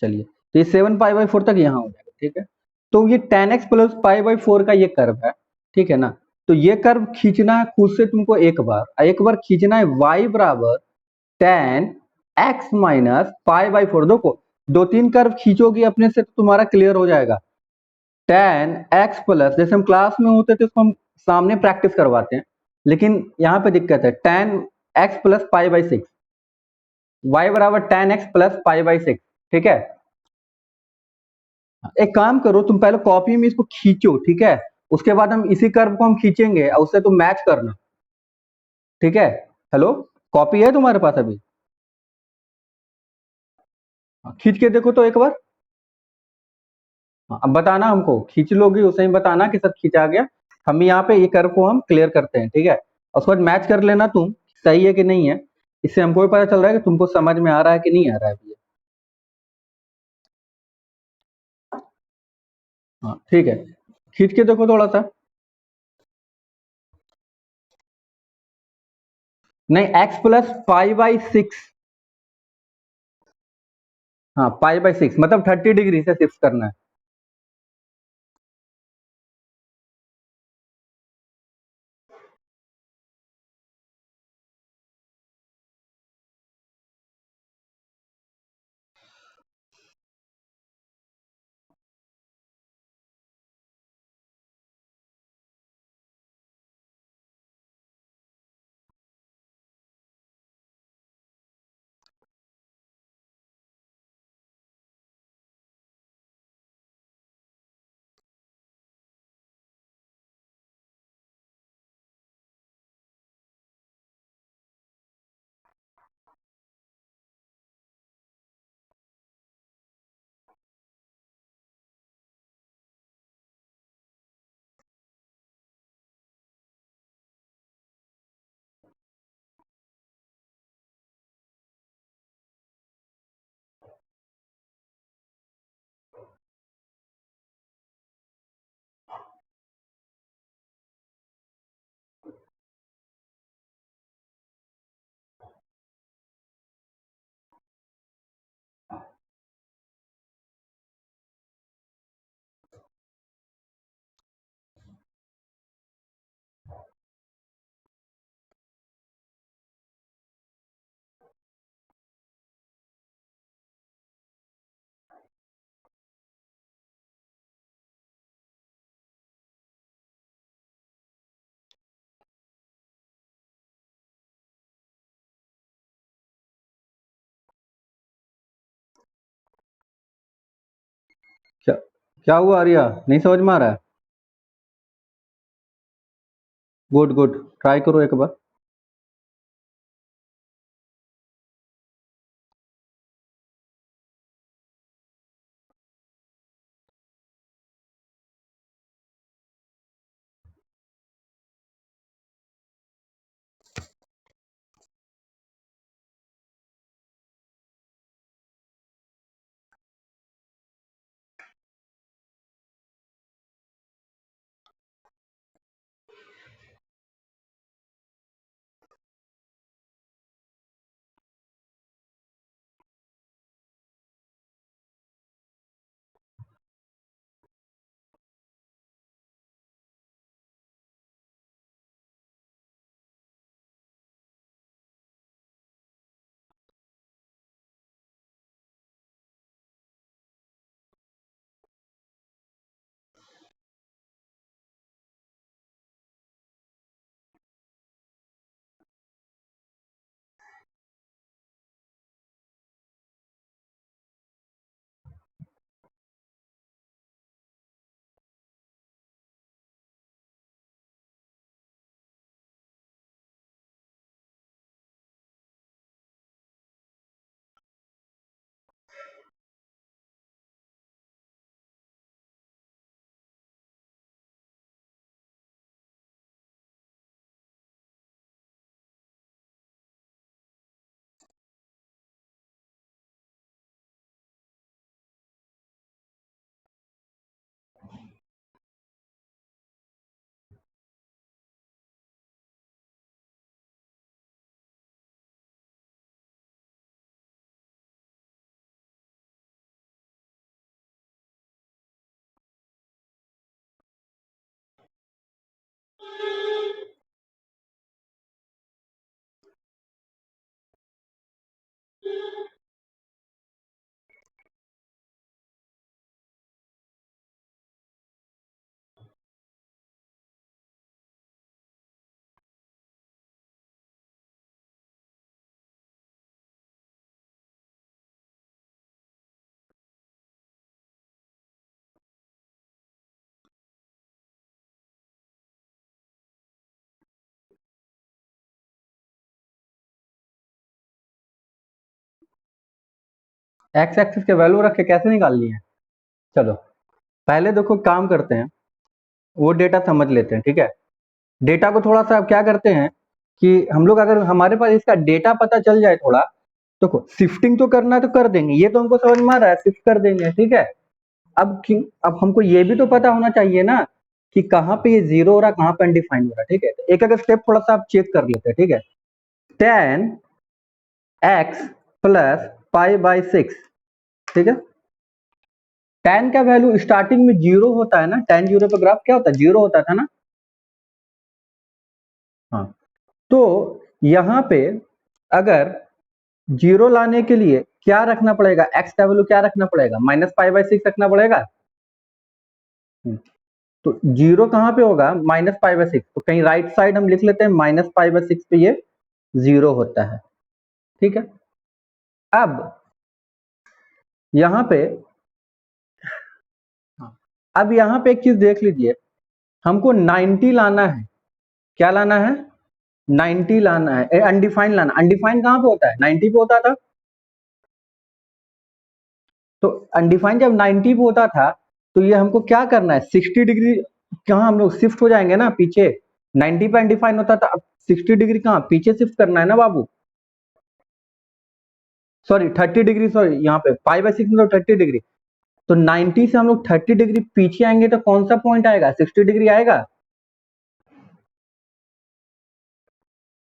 चलिए, तो ये 7 पाई/4 तक यहाँ हो जाएगा, ठीक है, तो ये tan x प्लस पाई/4 का ये कर्व है, ठीक है ना, तो ये कर्व खींचना है खुद से तुमको, एक बार खींचना है y बराबर tan x माइनस पाई/4, देखो दो तीन कर्व खींचोगी अपने से तो तुम्हारा क्लियर हो जाएगा। tan x प्लस, जैसे हम क्लास में होते थे उसको हम सामने प्रैक्टिस करवाते हैं, लेकिन यहाँ पे दिक्कत है, tan x प्लस पाई/6, y बराबर tan x प्लस पाई/6, ठीक है। एक काम करो, तुम पहले कॉपी में इसको खींचो, ठीक है, उसके बाद हम इसी कर्व को हम खींचेंगे और उससे तुम मैच करना, ठीक है। हेलो, कॉपी है तुम्हारे पास अभी? हाँ, खींच के देखो तो एक बार। हाँ, अब बताना हमको, खींच लोगी उसे ही बताना कि सब खींचा गया, हम यहाँ पे ये कर्व को हम क्लियर करते हैं, ठीक है, और उसके बाद मैच कर लेना तुम, सही है कि नहीं है, इससे हमको भी पता चल रहा है कि तुमको समझ में आ रहा है कि नहीं आ रहा है अभी। हाँ ठीक है, खींच के देखो थोड़ा सा। नहीं, x प्लस पाई/6, हाँ पाई/6 मतलब 30 डिग्री से शिफ्ट करना है। क्या हुआ आर्या, नहीं समझ में आ रहा है? गुड गुड, ट्राई करो एक बार। एक्स एक्सिस के वैल्यू रख के कैसे निकालनी है? चलो पहले देखो, काम करते हैं, वो डेटा समझ लेते हैं, ठीक है। डेटा को थोड़ा सा क्या करते हैं कि हम लोग, अगर हमारे पास इसका डेटा पता चल जाए थोड़ा, देखो शिफ्टिंग तो करना है तो कर देंगे, ये तो हमको समझ में आ रहा है, शिफ्ट कर देंगे, ठीक है। अब हमको ये भी तो पता होना चाहिए ना कि कहाँ पे ये जीरो हो रहा है, कहाँ पे अनडिफाइंड हो रहा है, ठीक है। तो एक स्टेप थोड़ा सा आप चेक कर लेते हैं, ठीक है। tan x plus pi by 6, ठीक है। tan का वैल्यू स्टार्टिंग में जीरो होता है ना, tan जीरो पे ग्राफ क्या होता है, जीरो होता था ना। हाँ, तो यहाँ पे अगर जीरो लाने के लिए क्या रखना पड़ेगा, x का वैल्यू क्या रखना पड़ेगा, -π/6 रखना पड़ेगा। तो जीरो कहाँ पे होगा, -π/6, तो कहीं राइट साइड हम लिख लेते हैं -π/6 पे ये जीरो होता है, ठीक है। अब यहाँ पे, अब यहाँ पे एक चीज देख लीजिए, हमको 90 लाना है। क्या लाना है, 90 लाना है, अनडिफाइंड लाना। अनडिफाइंड कहाँ पे होता है, 90 पे होता था। तो अनडिफाइंड जब 90 पे होता था, तो ये हमको क्या करना है, 60 डिग्री कहाँ हम लोग शिफ्ट हो जाएंगे ना पीछे। 90 पे अनडिफाइंड होता था, अब 60 डिग्री कहाँ पीछे शिफ्ट करना है ना बाबू। सॉरी 30 डिग्री, सॉरी यहाँ पे π/6 मतलब 30 डिग्री। तो 90 से हम लोग 30 डिग्री पीछे आएंगे तो कौन सा पॉइंट आएगा, 60 डिग्री आएगा।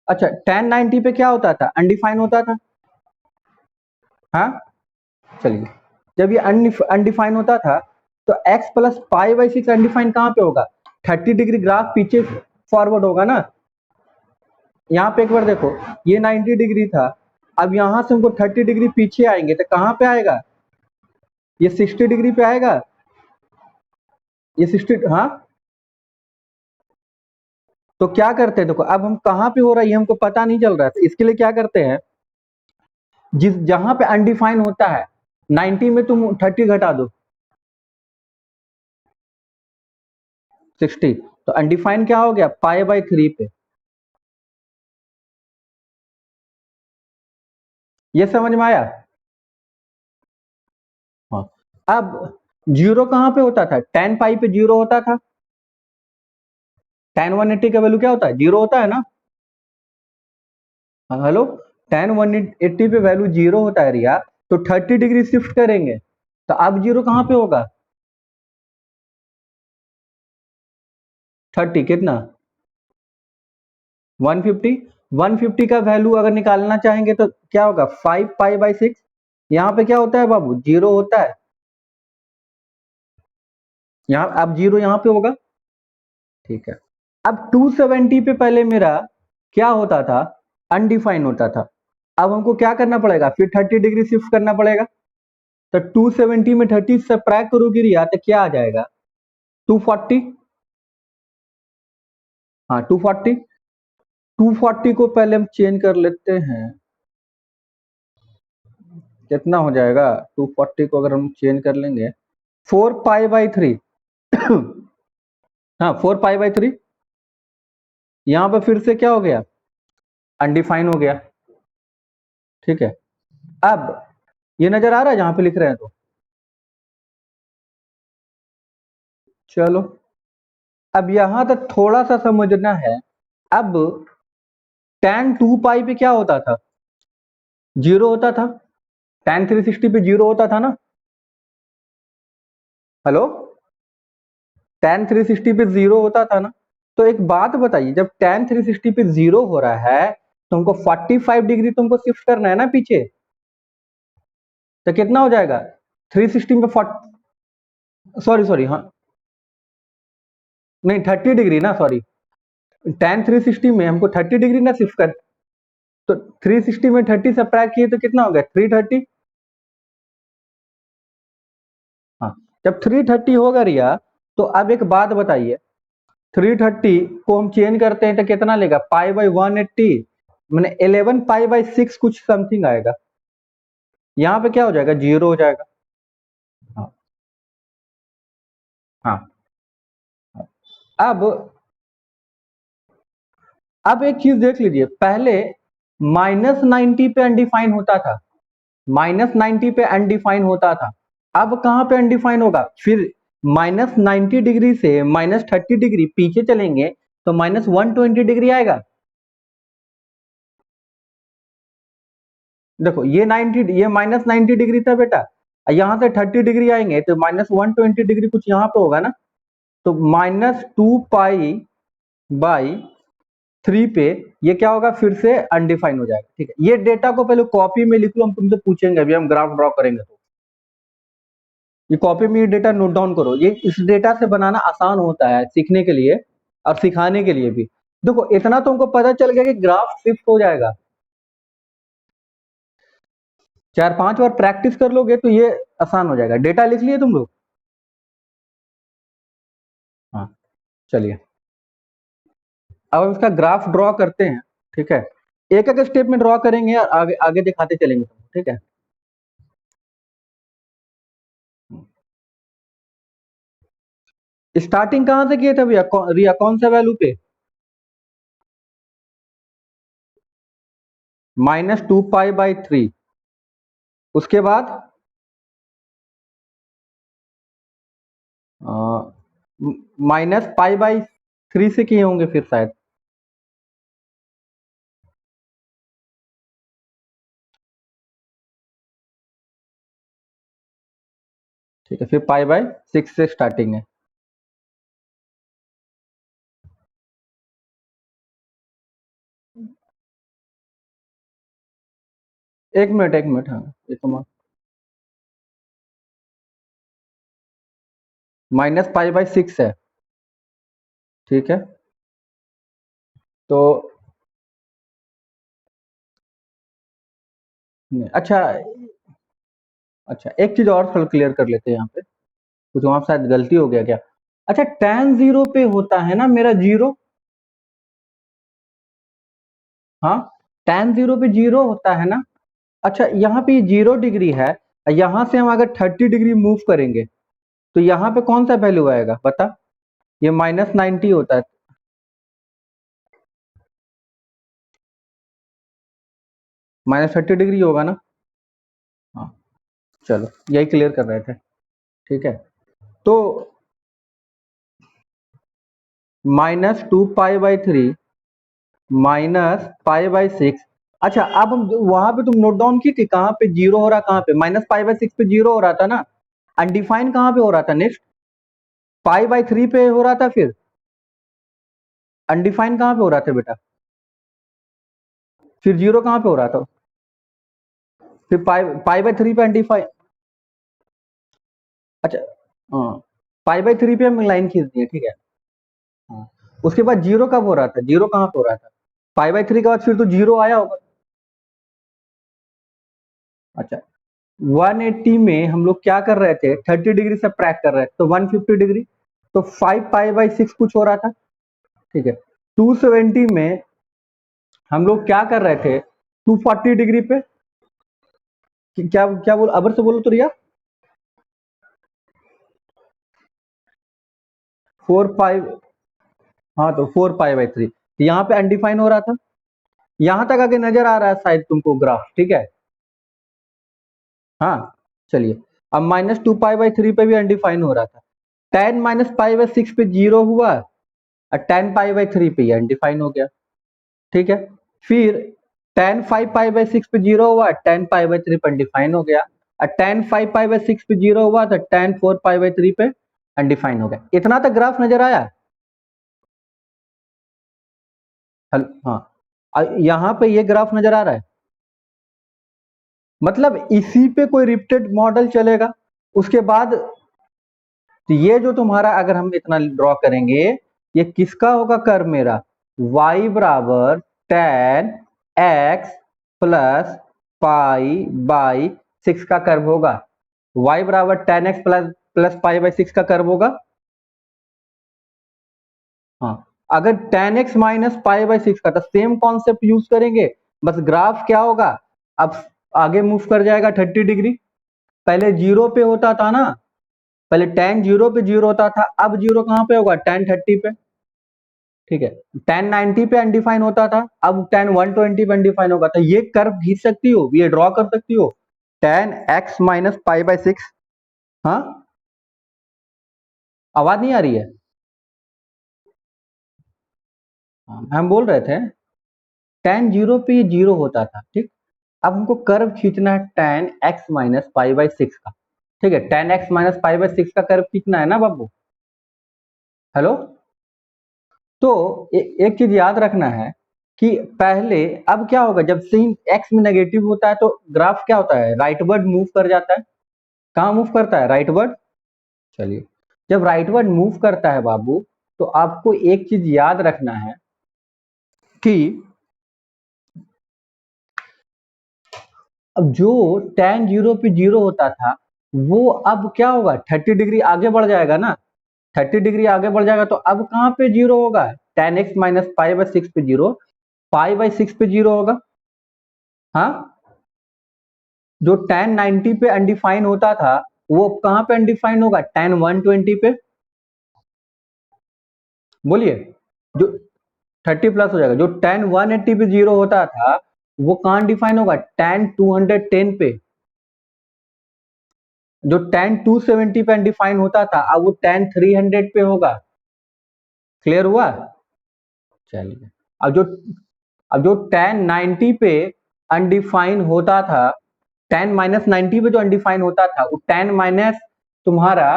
अच्छा, tan 90 पे क्या होता था, अनडिफाइन होता था। हाँ, चलिए, जब ये अनडिफाइन होता था तो x प्लस π/6 अनडिफाइन कहाँ पे होगा, 30 डिग्री ग्राफ पीछे फॉरवर्ड होगा ना। यहाँ पे एक बार देखो, ये 90 डिग्री था, अब यहाँ से हमको 30 डिग्री पीछे आएंगे तो कहाँ पे आएगा, ये 60 डिग्री पे आएगा। ये 60, हाँ। तो क्या करते हैं, देखो अब हम कहाँ पे हो रहा है ये हमको पता नहीं चल रहा है, तो इसके लिए क्या करते हैं, जिस जहां पे अनडिफाइन होता है 90 में तुम 30 घटा दो, 60। तो अनडिफाइन क्या हो गया, पाई बाई 3 पे। ये समझ में आया? हाँ। अब जीरो कहां पे होता था, tan पाई पे जीरो होता था। tan 180 का वैल्यू क्या होता है, जीरो होता है ना। हाँ, हेलो। tan 180 पे वैल्यू जीरो होता है रिया। तो 30 डिग्री शिफ्ट करेंगे तो अब जीरो कहां पे होगा, 30 कितना, 150। 150 का वैल्यू अगर निकालना चाहेंगे तो क्या होगा, 5 पाई बाई 6। यहाँ पे क्या होता है बाबू, जीरो होता है। यहाँ अब जीरो यहाँ पे होगा। ठीक है। अब 270 पे पहले मेरा क्या होता था, अनडिफाइन होता था। अब हमको क्या करना पड़ेगा, फिर 30 डिग्री शिफ्ट करना पड़ेगा। तो 270 में 30 सब्ट्रैक्ट करोगे रिया तो क्या आ जाएगा, 240। हाँ 240। 240 को पहले हम चेंज कर लेते हैं, कितना हो जाएगा, 240 को अगर हम चेंज कर लेंगे, 4 पाई बाई 3। हाँ 4 पाई बाई 3। यहां पर फिर से क्या हो गया, अनडिफाइन हो गया। ठीक है। अब ये नजर आ रहा है जहां पे लिख रहे हैं, तो चलो अब यहां तक थोड़ा सा समझना है। अब tan 2 पाई पे क्या होता था, जीरो होता था। tan 360 पे जीरो होता था ना, हेलो। tan 360 पे जीरो होता था ना। तो एक बात बताइए, जब tan 360 पे जीरो हो रहा है तो हमको 45 डिग्री तुमको शिफ्ट करना है ना पीछे। तो कितना हो जाएगा, 360 में 40, सॉरी सॉरी, हाँ नहीं 30 डिग्री ना, सॉरी। tan 360 में हमको 30 डिग्री ना शिफ्ट कर। तो 360 में 30 सब्ट्रैक्ट किए तो कितना हो गया, 330। हाँ। जब 330 होगा रिया, तो अब एक बात बताइए, 330 को हम चेंज करते हैं तो कितना लेगा, पाई बाई 180, मैंने 11 पाई बाई 6 कुछ समथिंग आएगा। यहाँ पे क्या हो जाएगा, जीरो हो जाएगा। हाँ हाँ। अब एक चीज देख लीजिए, पहले -90 पे अनडिफाइन होता था, -90 पे अनडिफाइन होता था। अब कहां पे अनडिफाइन होगा, फिर -90 डिग्री से -30 डिग्री पीछे चलेंगे तो -120 डिग्री आएगा। देखो ये 90, ये -90 डिग्री था बेटा, यहां से 30 डिग्री आएंगे तो -120 डिग्री कुछ यहाँ पे होगा ना। तो -2 पाई बाई 3 पे ये क्या होगा, फिर से अनडिफाइन हो जाएगा। ठीक है, ये डेटा को पहले कॉपी में लिख लो, हम तुमसे पूछेंगे, अभी हम ग्राफ ड्रॉ करेंगे तो ये कॉपी में ये डेटा नोट डाउन करो। ये इस डेटा से बनाना आसान होता है सीखने के लिए और सिखाने के लिए भी। देखो इतना तुमको पता चल गया कि ग्राफ शिफ्ट हो जाएगा, 4-5 बार प्रैक्टिस कर लोगे तो ये आसान हो जाएगा। डेटा लिख लिए तुम लोग, हाँ चलिए अब हम इसका ग्राफ ड्रॉ करते हैं। ठीक है, एक एक स्टेप में ड्रॉ करेंगे और आगे आगे दिखाते चलेंगे तुमको, ठीक है। स्टार्टिंग कहां से किए थे भैया, रिया कौन सा वैल्यू पे, -2 पाई बाई 3। उसके बाद -पाई बाई 3 से किए होंगे फिर शायद। ठीक है, फिर पाई बाई 6 से स्टार्टिंग है। एक मिनट एक मिनट, हाँ ये तो -पाई बाई 6 है। ठीक है, तो अच्छा, अच्छा एक चीज और थोड़ा क्लियर कर लेते हैं यहाँ पे, कुछ वहां शायद गलती हो गया क्या। अच्छा tan 0 पे होता है ना मेरा जीरो, हाँ tan 0 पे जीरो होता है ना। अच्छा यहाँ पे 0 डिग्री है, यहाँ से हम अगर 30 डिग्री मूव करेंगे तो यहाँ पे कौन सा वैल्यू आएगा बता, ये -90 होता है, -30 डिग्री होगा ना। हाँ, चलो यही क्लियर कर रहे थे। ठीक है, तो -2π/3 -π/6। अच्छा, अब हम वहां पे तुम नोट डाउन की थी, कहाँ पे जीरो हो रहा, कहाँ पे -π/6 पे जीरो हो रहा था ना। अनडिफाइन कहाँ पे हो रहा था नेक्स्ट, π/3 पे हो रहा था। फिर अनडिफाइन कहाँ पे हो रहा था बेटा, फिर जीरो कहाँ पे हो रहा था, फिर π/3 पे अनडिफाइन। अच्छा, हाँ, π/3 पे हम लाइन खींच दिए, ठीक है। हाँ, उसके बाद जीरो कब हो रहा था, जीरो कहाँ पे हो रहा था, π/3 के बाद फिर तो जीरो आया होगा। अच्छा, 180 में हम लोग क्या कर रहे थे, 30 डिग्री से प्रैक कर रहे थे, तो 150 डिग्री, तो 5π/6 कुछ हो रहा था। ठीक है, 270 में हम लोग क्या कर रहे थे, 240 डिग्री पे, क्या क्या बोल, अबर से बोलो तो रिया, 4π, हाँ तो 4π/3, यहाँ पे अनडिफाइन हो रहा था। यहां तक आगे नजर आ रहा है शायद तुमको ग्राफ, ठीक है। हाँ, चलिए, अब -2π/3 पे भी अनडिफाइन हो रहा था। 10 - π/6 पे जीरो हुआ, और 10π/3 पे अनडिफाइन हो गया। ठीक है, फिर 10 5π/6 पे जीरो हुआ, 10π/3 पे अनडिफाइन हो गया, और 10 5π/6 पे जीरो हुआ, तो 10 4π/3 पे अनडिफाइन हो गया। इतना तक ग्राफ नजर आया। हाँ, यहाँ पे ये ग्राफ नजर आ रहा है, मतलब इसी पे कोई रिपीटेड मॉडल चलेगा। उसके बाद तो ये जो तुम्हारा, अगर हम इतना ड्रॉ करेंगे, ये किसका होगा कर्व मेरा, y बराबर tan x प्लस π/6 का कर्व होगा। y बराबर tan x प्लस π/6 का कर्व होगा। हाँ, अगर tan x माइनस π/6 का, तो सेम कॉन्सेप्ट यूज करेंगे, बस ग्राफ क्या होगा, अब आगे मूव कर जाएगा 30 डिग्री। पहले जीरो पे होता था ना, पहले tan जीरो पे जीरो होता था, अब जीरो कहाँ पे होगा, tan 30 पे। ठीक है, tan 90 पे अनडिफाइन होता था, अब tan 120 पे अनडिफाइन होगा। तो ये कर्व खींच सकती हो, ये ड्रॉ कर सकती हो, tan x माइनस π/6। हाँ, आवाज नहीं आ रही है। हाँ, हम बोल रहे थे tan जीरो पे ये जीरो होता था, ठीक। अब हमको कर्व खींचना है tan x माइनस π/6 का। ठीक है, tan x माइनस π/6 का कर्व खींचना है ना बाबू। हेलो, तो एक चीज याद रखना है कि पहले, अब क्या होगा, जब sin x में नेगेटिव होता है तो ग्राफ क्या होता है, राइटवर्ड मूव कर जाता है। कहाँ मूव करता है, राइटवर्ड। चलिए, जब राइटवर्ड मूव करता है बाबू, तो आपको एक चीज याद रखना है कि अब जो tan जीरो पे जीरो होता था, वो अब क्या होगा, 30 डिग्री आगे बढ़ जाएगा ना। 30 डिग्री आगे बढ़ जाएगा, तो अब कहाँ पे जीरो होगा, tan x माइनस π/6 पे जीरो, π/6 पे जीरो होगा। हाँ, जो tan 90 पे अनडिफाइन होता था, वो कहाँ पे अनडिफाइन होगा, tan 120 पे। बोलिए, जो 30 प्लस हो जाएगा, जो tan 180 पे जीरो होता था, वो कहाँ डिफाइन होगा, tan 210 पे। जो tan 270 पे अनडिफाइन होता था, अब वो tan 300 पे होगा। क्लियर हुआ। चलिए, अब जो अब जो tan 90 पे अनडिफाइन होता था, tan -90 पे जो अनडिफाइन होता था, वो tan माइनस तुम्हारा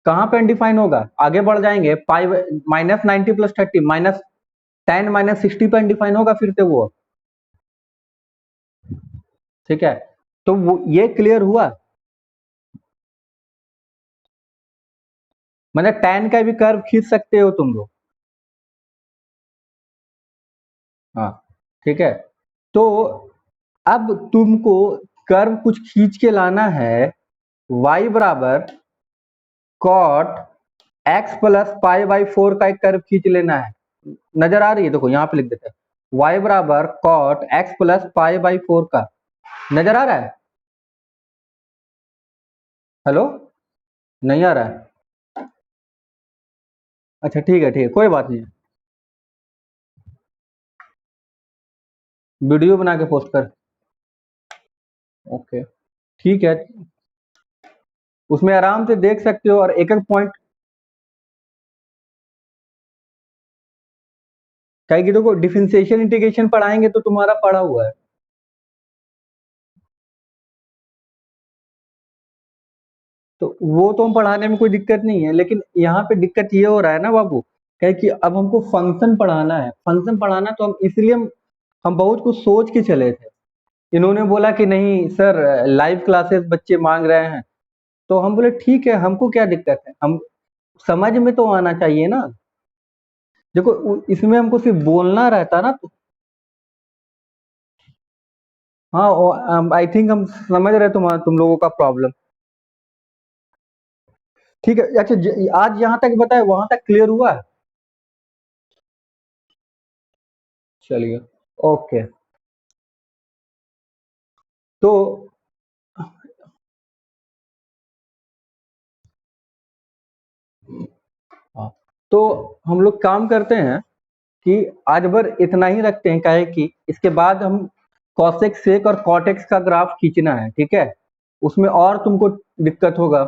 कहाँ पे अनडिफाइन होगा, आगे बढ़ जाएंगे, पाई -90 + 30 माइनस tan -60 पे अनडिफाइन होगा फिर से वो। ठीक है, तो वो ये क्लियर हुआ, मतलब tan का भी कर्व खींच सकते हो तुम लोग। हाँ, ठीक है, तो अब तुमको कर्व कुछ खींच के लाना है, y बराबर cot x प्लस π/4 का एक कर्व खींच लेना है। नजर आ रही है, देखो यहाँ पे लिख देते हैं, y बराबर cot x प्लस π/4 का। नजर आ रहा है, हेलो, नहीं आ रहा है। अच्छा ठीक है, कोई बात नहीं। वीडियो बना के पोस्ट कर। ओके, ठीक है। उसमें आराम से देख सकते हो और एक एक पॉइंट। कहीं की देखो डिफरेंशिएशन इंटीग्रेशन पढ़ाएंगे तो तुम्हारा पढ़ा हुआ है। तो वो तो हम पढ़ाने में कोई दिक्कत नहीं है, लेकिन यहाँ पे दिक्कत ये हो रहा है ना बाबू, क्या है कि अब हमको फंक्शन पढ़ाना है। फंक्शन पढ़ाना तो हम इसलिए हम बहुत कुछ सोच के चले थे। इन्होंने बोला कि नहीं सर, लाइव क्लासेस बच्चे मांग रहे हैं। तो हम बोले ठीक है, हमको क्या दिक्कत है, हम समझ में तो आना चाहिए ना। देखो इसमें हमको सिर्फ बोलना रहता ना तो। हाँ, आई थिंक हम समझ रहे तुम लोगों का प्रॉब्लम। ठीक है, अच्छा आज यहाँ तक बताए, वहां तक क्लियर हुआ? चलिए, ओके। तो हाँ, तो हम लोग काम करते हैं कि आज भर इतना ही रखते हैं, काहे कि इसके बाद हम कॉसेक सेक और कॉटेक्स का ग्राफ खींचना है, ठीक है। उसमें और तुमको दिक्कत होगा।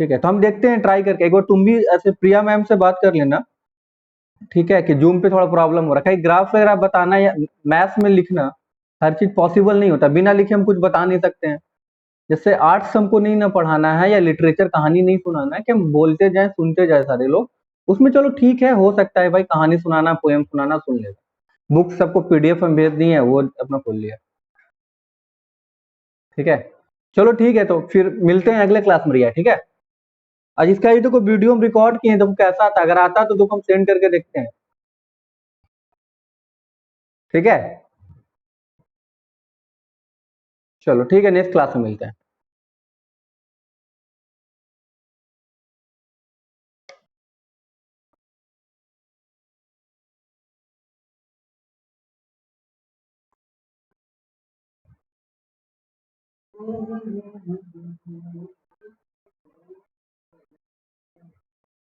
ठीक है, तो हम देखते हैं ट्राई करके। एक बार तुम भी ऐसे प्रिया मैम से बात कर लेना, ठीक है, कि जूम पे थोड़ा प्रॉब्लम हो रहा है। कहीं ग्राफ वगैरह बताना या मैथ्स में लिखना, हर चीज पॉसिबल नहीं होता, बिना लिखे हम कुछ बता नहीं सकते हैं। जैसे आर्ट्स हमको नहीं ना पढ़ाना है, या लिटरेचर कहानी नहीं सुनाना है कि हम बोलते जाए सुनते जाए सारे लोग। उसमें चलो ठीक है, हो सकता है भाई कहानी सुनाना, पोएम सुनाना सुन लेगा। बुक सबको पीडीएफ में भेज दी है, वो अपना खोल लिया। ठीक है, चलो ठीक है, तो फिर मिलते हैं अगले क्लास में रिया, ठीक है। आज इसका ही तो कोई वीडियो हम रिकॉर्ड किए, तो कैसा आता, अगर आता तो हम सेंड करके देखते हैं। ठीक है, चलो ठीक है, नेक्स्ट क्लास में मिलते हैं।